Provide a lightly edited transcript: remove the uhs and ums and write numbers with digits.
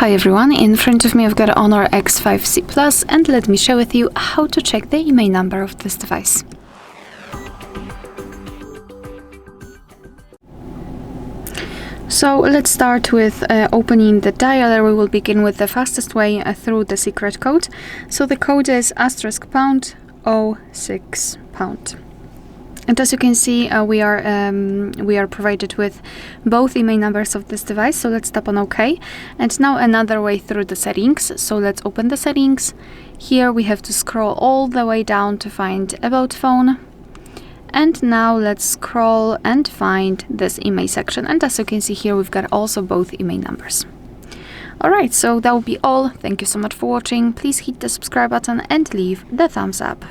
Hi everyone, in front of me I've got HONOR X5c Plus, and let me share with you how to check the IMEI number of this device. So let's start with opening the dialer. We will begin with the fastest way through the secret code. So the code is *##06#. And as you can see, we are provided with both IMEI numbers of this device. So let's tap on OK. And now another way through the settings. So let's open the settings. Here we have to scroll all the way down to find About Phone. And now let's scroll and find this IMEI section. And as you can see here, we've got also both IMEI numbers. Alright, so that will be all. Thank you so much for watching. Please hit the subscribe button and leave the thumbs up.